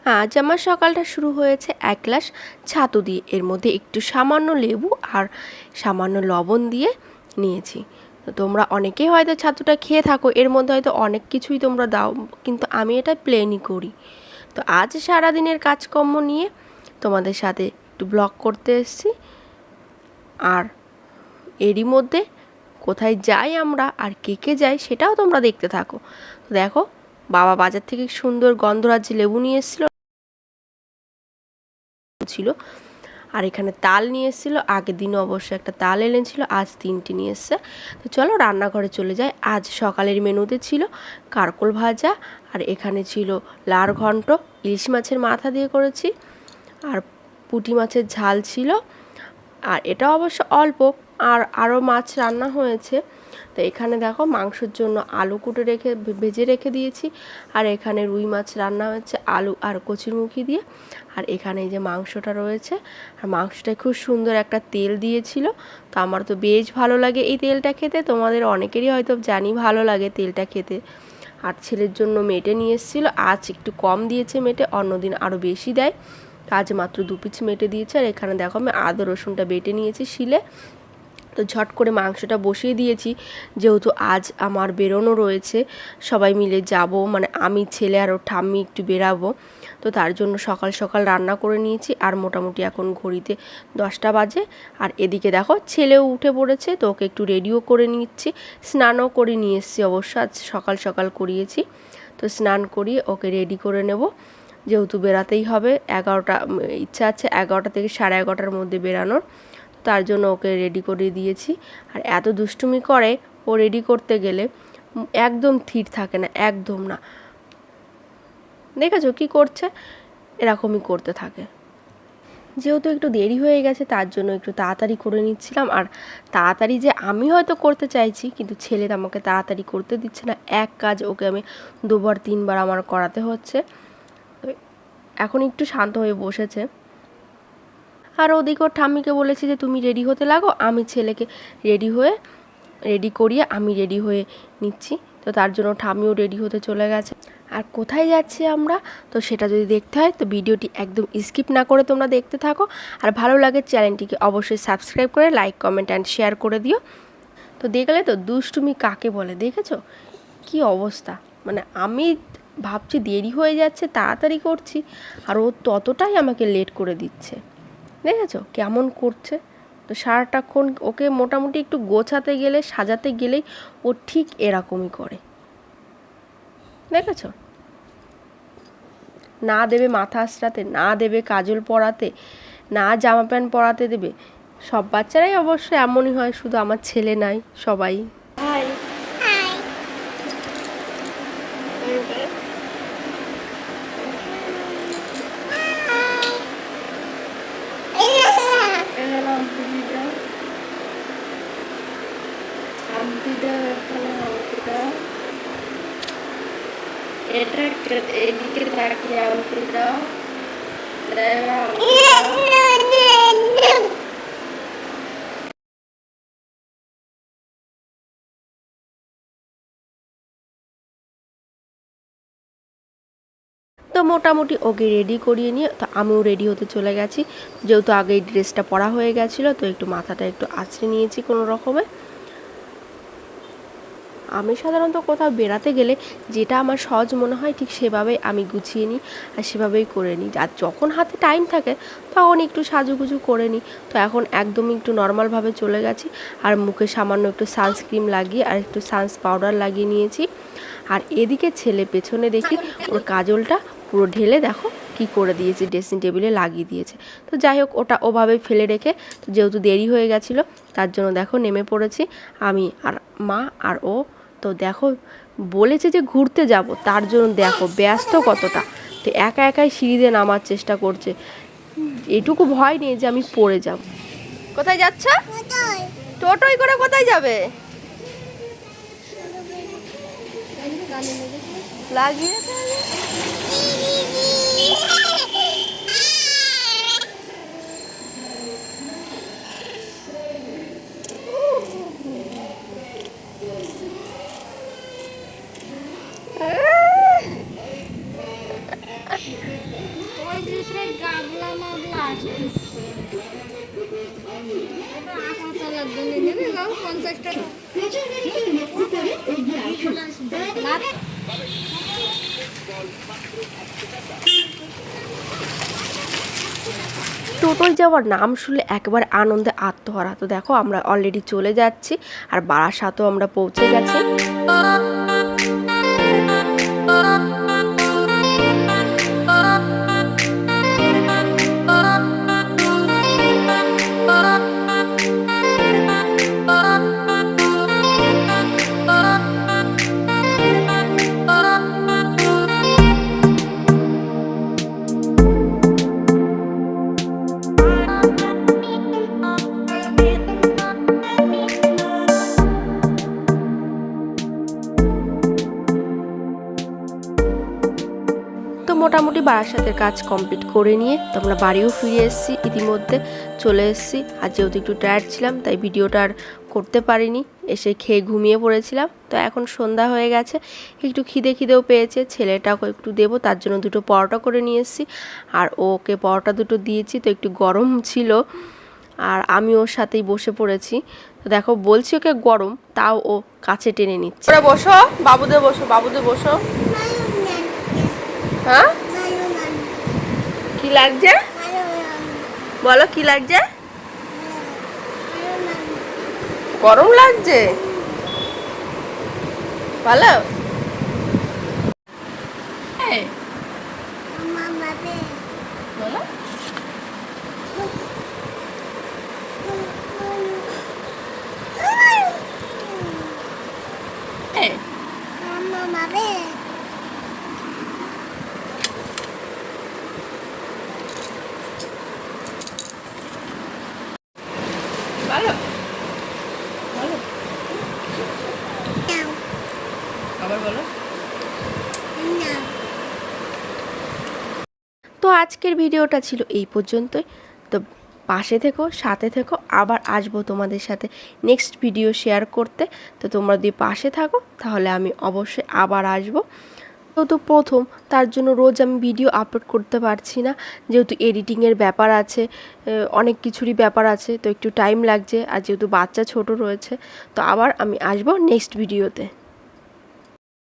আজ আমার সকালটা শুরু হয়েছে এক গ্লাস ছাতু দিয়ে, এর মধ্যে একটু সামান্য লেবু আর সামান্য লবণ দিয়ে নিয়েছি। তো তোমরা অনেকেই হয়তো ছাতুটা খেয়ে থাকো, এর মধ্যে হয়তো অনেক কিছুই তোমরা দাও, কিন্তু আমি এটা প্লেনই করি। তো আজ সারাদিনের কাজকর্ম নিয়ে তোমাদের সাথে একটু ব্লগ করতে এসেছি। আর এরই মধ্যে কোথায় যাই আমরা আর কে কে যাই সেটাও তোমরা দেখতে থাকো। তো দেখো, বাবা বাজার থেকে সুন্দর গন্ধরাজ লেবু নিয়ে এসেছিলো ছিল, আর এখানে তাল নিয়ে এসেছিলো। আগের দিনও অবশ্য একটা তাল এনেছিল, আজ 3টি নিয়ে এসছে। তো চলো রান্নাঘরে চলে যাই। আজ সকালের মেনুতে ছিল কারকোল ভাজা, আর এখানে ছিল লার ঘন্ট, ইলিশ মাছের মাথা দিয়ে করেছি, আর পুঁটি মাছের ঝাল ছিল। আর এটা অবশ্য অল্প, আর আরও মাছ রান্না হয়েছে। তো এখানে দেখো মাংসের জন্য আলু কুটে ভেজে রেখে দিয়েছি, আর এখানে রুই মাছ রান্না হচ্ছে আলু আর কচুরমুখী দিয়ে। আর এখানে এই যে মাংসটা রয়েছে, আর মাংসটায় খুব সুন্দর একটা তেল দিয়েছিল। তো আমার তো বেশ ভালো লাগে এই তেলটা খেতে, তোমাদের অনেকেরই হয়তো জানি ভালো লাগে তেলটা খেতে। আর ছেলের জন্য মেটে নিয়ে এসেছিলো, আজ একটু কম দিয়েছে মেটে, অন্যদিন আরও বেশি দেয়। আজ মাত্র 2 পিস মেটে দিয়েছে। আর এখানে দেখো আমি আদা রসুনটা বেটে নিয়েছি শিলে। তো ঝট করে মাংসটা বসিয়ে দিয়েছি, যেহেতু আজ আমার বেরোনো রয়েছে, সবাই মিলে যাব, মানে আমি, ছেলে আর ওর ঠাম্মি একটু বেরাবো। তো তার জন্য সকাল সকাল রান্না করে নিয়েছি। আর মোটামুটি এখন ঘড়িতে 10টা বাজে। আর এদিকে দেখো ছেলেও উঠে পড়েছে, তো ওকে একটু রেডিও করে নিচ্ছি। স্নানও করে নিয়ে এসেছি, অবশ্য আজ সকাল সকাল করিয়েছি। তো স্নান করিয়ে ওকে রেডি করে নেব, যেহেতু বেরাতেই হবে। 11টা ইচ্ছা আছে 11টা থেকে 11:30টার মধ্যে বেরানোর। তার জন্য ওকে রেডি করে দিয়েছি। আর এত দুষ্টুমি করে ও রেডি করতে গেলে, একদম থির থাকে না, একদম না। দেখেছো কি করছে, এরকমই করতে থাকে। যেহেতু একটু দেরি হয়ে গেছে তার জন্য একটু তাড়াতাড়ি করে নিচ্ছিলাম। আর তাড়াতাড়ি যে আমি হয়তো করতে চাইছি, কিন্তু ছেলে আমাকে তাড়াতাড়ি করতে দিচ্ছে না। এক কাজ ওকে আমি 2বার 3বার আমার করাতে হচ্ছে। এখন একটু শান্ত হয়ে বসেছে। আর ওদিকে ওর ঠাম্মিকে বলেছি যে তুমি রেডি হতে লাগো, আমি ছেলেকে রেডি করিয়ে আমি রেডি হয়ে নিচ্ছি। তো তার জন্য ঠাম্মিও রেডি হতে চলে গেছে। আর কোথায় যাচ্ছি আমরা, তো সেটা যদি দেখতে হয় তো ভিডিওটি একদম স্কিপ না করে তোমরা দেখতে থাকো। আর ভালো লাগে চ্যানেলটিকে অবশ্যই সাবস্ক্রাইব করে লাইক কমেন্ট অ্যান্ড শেয়ার করে দিও। তো দেখলে তো দুষ্টুমি কাকে বলে, দেখেছো কি অবস্থা। মানে আমি ভাবছি দেরি হয়ে যাচ্ছে, তাড়াতাড়ি করছি, আর ও ততটাই আমাকে লেট করে দিচ্ছে। দেখেছো কেমন করছে। তো সারাটাক্ষণ ওকে মোটামুটি একটু গোছাতে গেলে, সাজাতে গেলেই ও ঠিক এরকমই করে। দেখেছো, না দেবে মাথা আঁচড়াতে, না দেবে কাজল পরাতে, না জামা প্যান্ট পরাতে দেবে। সব বাচ্চারাই অবশ্য এমনই হয়, শুধু আমার ছেলে নাই, সবাই। এদিকে তাকিয়ে আনতে দাও। তো মোটামুটি ওকে রেডি করিয়ে নিয়ে তো আমিও রেডি হতে চলে গেছি। যেহেতু আগে এই ড্রেসটা পরা হয়ে গেছিলো, তো একটু মাথাটা একটু আঁচড়ে নিয়েছি কোনো রকমে। আমি সাধারণত কোথাও বেড়াতে গেলে যেটা আমার সহজ মনে হয় ঠিক সেভাবেই আমি গুছিয়ে নিই, আর সেভাবেই করে নিই। আর যখন হাতে টাইম থাকে তখন একটু সাজুগুজু করে নিই। তো এখন একদমই একটু নর্মালভাবে চলে গেছি। আর মুখে সামান্য একটু সানস্ক্রিন লাগিয়ে আর একটু সানস পাউডার লাগিয়ে নিয়েছি। আর এদিকে ছেলে পেছনে দেখি ওর কাজলটা পুরো ঢেলে দেখো কি করে দিয়েছে, ড্রেসিং টেবিলে লাগিয়ে দিয়েছে। তো যাই হোক, ওটা ওভাবে ফেলে রেখে, তো যেহেতু দেরি হয়ে গেছিলো তার জন্য দেখো নেমে পড়েছি আমি আর মা আর ও। তো দেখো বলেছে যে ঘুরতে যাব, তার জন্য দেখো ব্যস্ত কতটা। তো একা একাই সিঁড়ি দিয়ে নামার চেষ্টা করছে, এটুকু ভয় নেই যে আমি পড়ে যাব। কোথায় যাচ্ছ? টোটোই করে কোথায় যাবে? লাগিয়ে দুসরে গাবলা মাবলা আসতেছে এটা আটা চালার জন্য নেবে বাবু 50 টাকা টোটোয় যাওয়ার নাম শুনলে একবার আনন্দে আত্মহারা। তো দেখো আমরা অলরেডি চলে যাচ্ছি আর বারাসাতও আমরা পৌঁছে গেছি। মোটামুটি বারাসাতের কাজ কমপ্লিট করে নিয়ে তো আমরা বাড়িও ফিরে এসেছি, ইতিমধ্যে চলে এসেছি। আর যেহেতু একটু টায়ার্ড ছিলাম তাই ভিডিওটা আর করতে পারিনি, এসে খেয়ে ঘুমিয়ে পড়েছিলাম। তো এখন সন্ধ্যা হয়ে গেছে, একটু খিদেও পেয়েছে, ছেলেটাকে একটু দেবো তার জন্য দুটো পরোটা করে নিয়ে এসেছি আর ওকে পরোটা দুটো দিয়েছি। তো একটু গরম ছিল আর আমি ওর সাথেই বসে পড়েছি। তো দেখো বলছি ওকে গরম, তাও ও কাছে টেনে নিচ্ছে। ওরা বসো, বাবুদের বসো, বাবুদের বসো। হ্যাঁ কি লাগছে বলো, কি লাগছে? গরম লাগছে ভালো। বলো ভালো ভালো আবার বলো। তো আজকের ভিডিওটা ছিল এই পর্যন্তই। তো পাশে থেকো, সাথে থেকো, আবার আসবো তোমাদের সাথে নেক্সট ভিডিও শেয়ার করতে। তো তোমরা যদি পাশে থাকো তাহলে আমি অবশ্যই আবার আসবো। যেহেতু প্রথম তার জন্য রোজ আমি ভিডিও আপলোড করতে পারছি না, যেহেতু এডিটিংয়ের ব্যাপার আছে, অনেক কিছুরই ব্যাপার আছে, তো একটু টাইম লাগছে। আর যেহেতু বাচ্চা ছোট রয়েছে, তো আবার আমি আসবো নেক্সট ভিডিওতে।